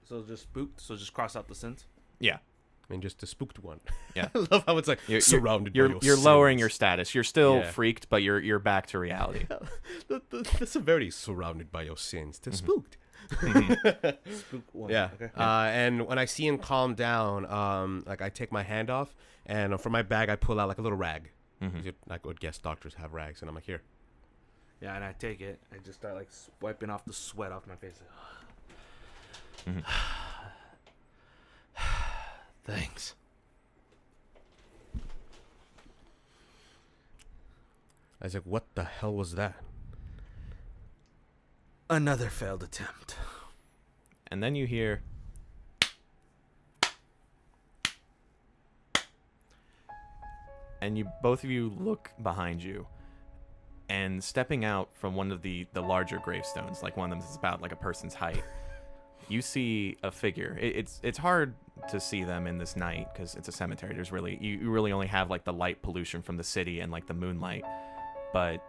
So just spooked. So just cross out the sins. Yeah. I mean, just the spooked 1. Yeah. I love how it's surrounded by your You're sins. lowering your status. You're still freaked, but you're back to reality. The severity surrounded by your sins to spooked. Spook 1. Yeah. Okay. And when I see him calm down, I take my hand off, and from my bag I pull out a little rag. Mm-hmm. I would guess doctors have rags, and I'm like, here. Yeah, and I take it. I just start like wiping off the sweat off my face. Mm-hmm. Thanks. I was like, what the hell was that? Another failed attempt. And then you hear... And both of you look behind you. And stepping out from one of the larger gravestones, like one of them is about like a person's height, you see a figure. It's hard to see them in this night because it's a cemetery. There's really you really only have like the light pollution from the city and like the moonlight, but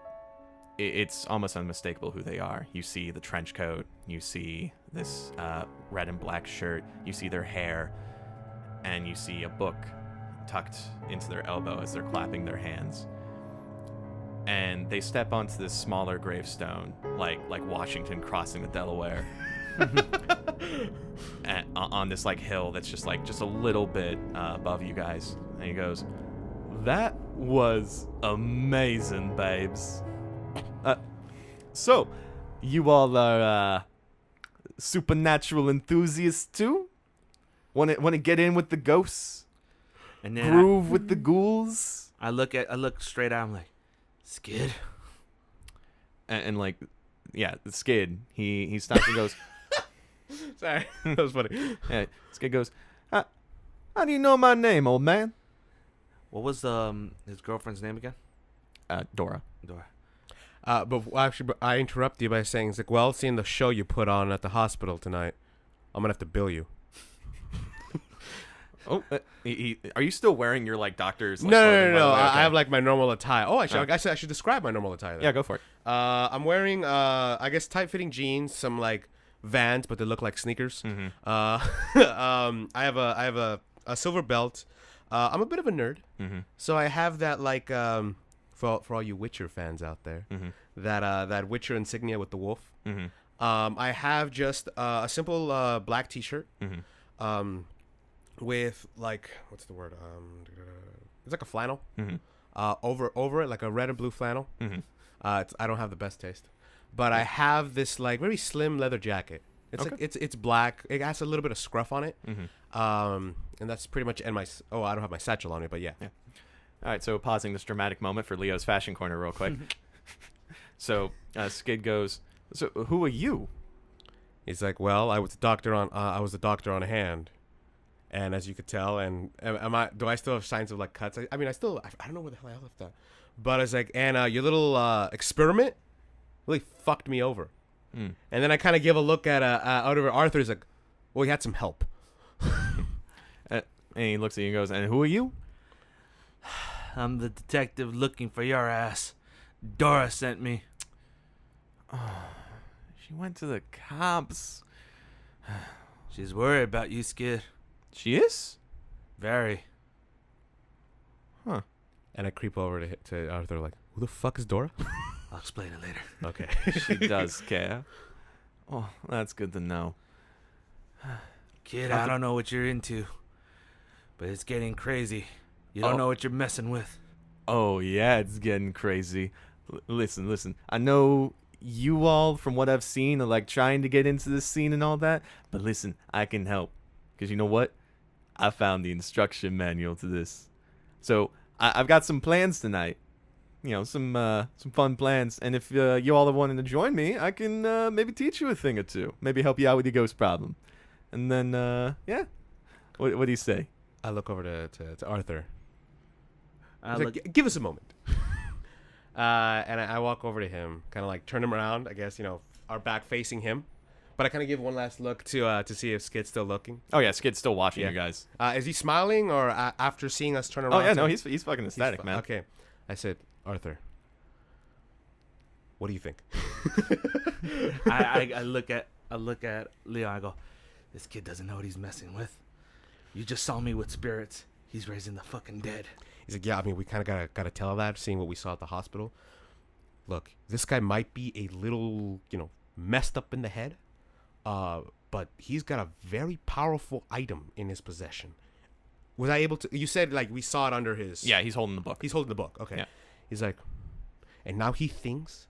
it's almost unmistakable who they are. You see the trench coat, you see this red and black shirt, you see their hair, and you see a book tucked into their elbow as they're clapping their hands. And they step onto this smaller gravestone, like Washington crossing the Delaware, on this like hill that's just a little bit above you guys. And he goes, "That was amazing, babes. So, you all are supernatural enthusiasts too? Want to get in with the ghosts? And then Groove with the ghouls?" I look straight at him like, Skid. And like, yeah, the Skid. He stops and goes, Sorry, that was funny. yeah, Skid goes, how do you know my name, old man? What was his girlfriend's name again? Dora. Dora. But actually, I interrupt you by saying, it's like, well, seeing the show you put on at the hospital tonight, I'm gonna have to bill you. Oh, are you still wearing your like doctor's? Like, No. clothing, by the way? Okay. I have like my normal attire. Oh, actually, I should describe my normal attire. Then. Yeah, go for it. I'm wearing, I guess, tight-fitting jeans, some like Vans, but they look like sneakers. Mm-hmm. I have a silver belt. I'm a bit of a nerd, Mm-hmm. so I have that like for all you Witcher fans out there, Mm-hmm. that Witcher insignia with the wolf. Mm-hmm. I have just a simple black T-shirt. Mm-hmm. With like, what's the word? It's like a flannel. Mm-hmm. Over it, like a red and blue flannel. Mm-hmm. I don't have the best taste, but I have this like very slim leather jacket. It's Okay. like it's black. It has a little bit of scruff on it. Mm-hmm. And that's pretty much. And I don't have my satchel on it, but yeah. All right, so pausing this dramatic moment for Leo's fashion corner real quick. So Skid goes, "So who are you?" He's like, well, I was the doctor on hand. And as you could tell, and do I still have signs of like cuts? I mean, I don't know where the hell I left that. But it's like, and your little experiment really fucked me over. Mm. And then I kind of give a look at Oliver Arthur. He's like, well, he had some help. And he looks at you and goes, "And who are you?" I'm the detective looking for your ass. Dora sent me. She went to the cops. She's worried about you, Skid. She is? Very. Huh. And I creep over to Arthur like, who the fuck is Dora? I'll explain it later. Okay. She does care. Oh, that's good to know. Kid, I don't know what you're into, but it's getting crazy. You don't know what you're messing with. Oh, yeah, it's getting crazy. Listen. I know you all, from what I've seen, are like trying to get into this scene and all that, but listen, I can help. Because you know what? I found the instruction manual to this. So I've got some plans tonight. You know, some fun plans. And if you all are wanting to join me, I can maybe teach you a thing or two. Maybe help you out with your ghost problem. And then, yeah. What do you say? I look over to Arthur. I He's like, give us a moment. And I walk over to him, kind of like turn him around, I guess, our back facing him. But I kind of give one last look to see if Skid's still looking. Oh, yeah, Skid's still watching Yeah. you guys. Is he smiling or after seeing us turn around? Oh, yeah, no, he's fucking ecstatic, man. Okay. I said, Arthur, what do you think? I look at Leo. I go, this kid doesn't know what he's messing with. You just saw me with spirits. He's raising the fucking dead. He's like, yeah, I mean, we kind of gotta tell that, seeing what we saw at the hospital. Look, this guy might be a little, messed up in the head, but he's got a very powerful item in his possession. was I able to? You said like we saw it under his. Yeah, he's holding the book. He's holding the book. Okay. Yeah. He's like, and now he thinks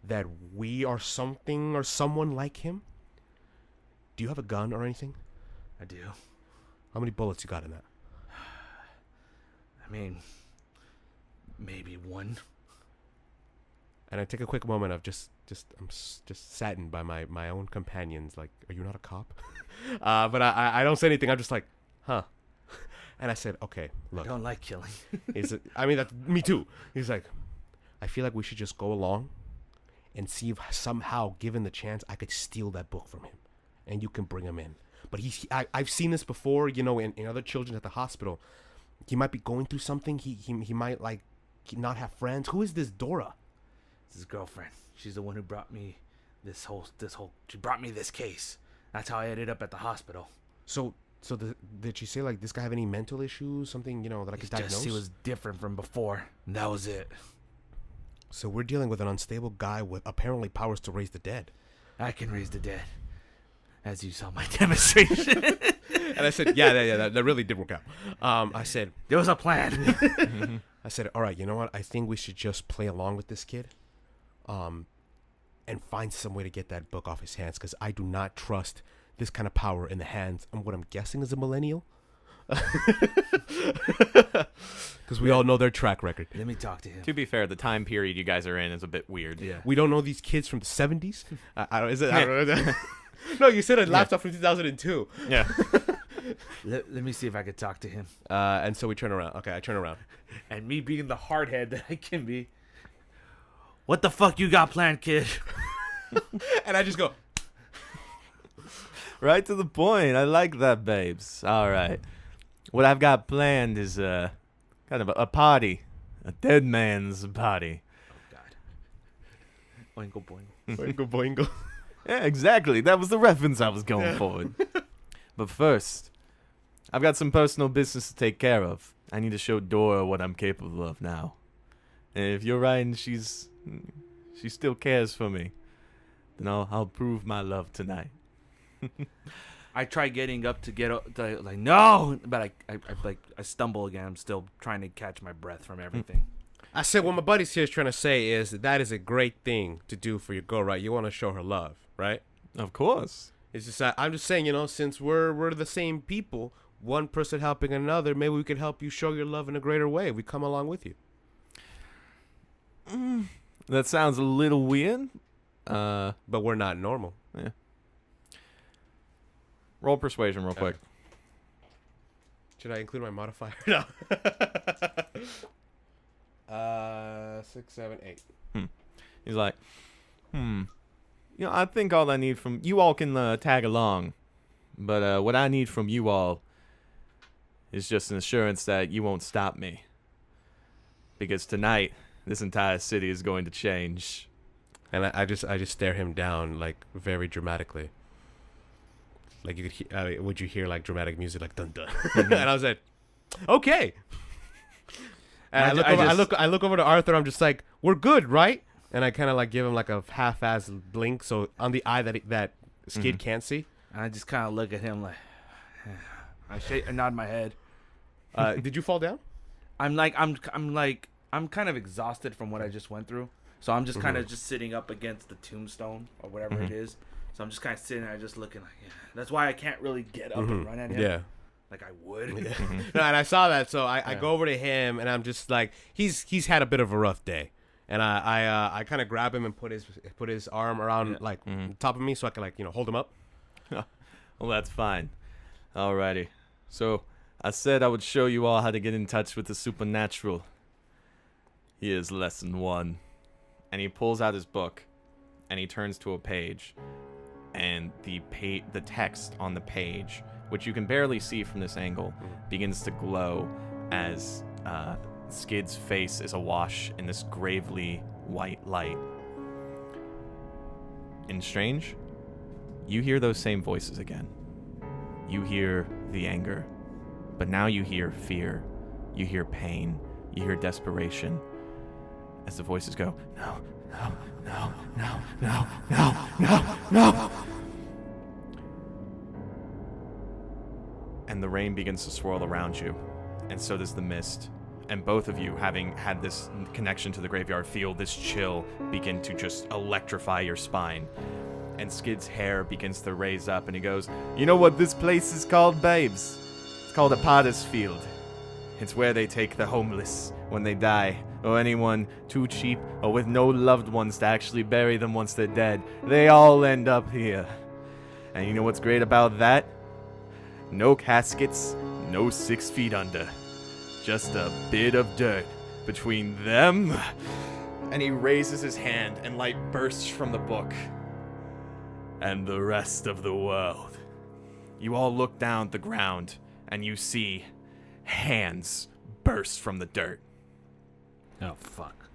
that we are something or someone like him. Do you have a gun or anything? I do. How many bullets you got in that? I mean, maybe one. And I take a quick moment of I'm just saddened by my own companions. Like, are you not a cop? But I don't say anything. I'm just like, huh. And I said, okay, look. I don't like killing. That's me too. He's like, I feel like we should just go along and see if somehow, given the chance, I could steal that book from him, and you can bring him in. But I've seen this before, in other children at the hospital. He might be going through something. He might like not have friends. Who is this Dora? It's his girlfriend. She's the one who brought me this whole. She brought me this case. That's how I ended up at the hospital. So did she say like this guy have any mental issues? Something that I could diagnose? He was different from before. And that was it. So we're dealing with an unstable guy with apparently powers to raise the dead. I can raise the dead, as you saw my demonstration. And I said, yeah, that really did work out. I said there was a plan. I said, all right, you know what? I think we should just play along with this kid, and find some way to get that book off his hands, because I do not trust this kind of power in the hands of what I'm guessing is a millennial. Because we all know their track record. Let me talk to him. To be fair, the time period you guys are in is a bit weird. Yeah. We don't know these kids from the 70s. I don't know. No, you said a laptop from 2002. Yeah. Let me see if I could talk to him. And so we turn around. Okay, I turn around. And me being the hardhead that I can be, what the fuck you got planned, kid? And I just go, Right to the point. I like that, babes. All right. What I've got planned is kind of a party. A dead man's party. Oh, God. Oingo boingo. boingo boingo. Yeah, exactly. That was the reference I was going for. But first, I've got some personal business to take care of. I need to show Dora what I'm capable of now. And if you're right and she still cares for me, then I'll prove my love tonight. I try getting up to get like no, but I stumble again. I'm still trying to catch my breath from everything. I said what my buddy's here is trying to say is that is a great thing to do for your girl, right? You want to show her love, right? Of course. It's just I'm just saying, since we're the same people, one person helping another, maybe we could help you show your love in a greater way. We come along with you. That sounds a little weird. But we're not normal. Yeah. Roll persuasion real quick. Should I include my modifier? No. 6, 7, 8. He's like, I think all I need from you all can tag along, but what I need from you all is just an assurance that you won't stop me, because tonight this entire city is going to change. And I just stare him down like very dramatically. Like you could would you hear like dramatic music like dun dun? And I was like, okay. And I look over to Arthur. I'm just like, we're good, right? And I kind of like give him like a half-ass blink, so on the eye that Skid can't see. And I just kind of look at him like, I nod my head. Did you fall down? I'm kind of exhausted from what I just went through, so I'm just kind of just sitting up against the tombstone or whatever it is. So I'm just kind of sitting there, just looking like, yeah. That's why I can't really get up and run at him. Yeah. Like I would. Yeah. No, and I saw that, so I go over to him, and I'm just like, he's had a bit of a rough day, and I kind of grab him and put his arm around top of me, so I can hold him up. Well, that's fine. Alrighty. So I said I would show you all how to get in touch with the supernatural. Here's lesson 1, and he pulls out his book, and he turns to a page, and the text on the page, which you can barely see from this angle, begins to glow as Skid's face is awash in this gravely white light. And strange, you hear those same voices again. You hear the anger, but now you hear fear, you hear pain, you hear desperation, as the voices go, no, no, no, no, no, no, no, no. and the rain begins to swirl around you, and so does the mist. And both of you, having had this connection to the graveyard, feel this chill begin to just electrify your spine. And Skid's hair begins to raise up, and he goes, "You know what this place is called, babes? It's called a potter's field. It's where they take the homeless when they die, or anyone too cheap or with no loved ones to actually bury them once they're dead. They all end up here. And you know what's great about that? No caskets, no 6 feet under. Just a bit of dirt between them." And he raises his hand, and light bursts from the book. "And the rest of the world." You all look down at the ground, and you see hands burst from the dirt. Oh, fuck.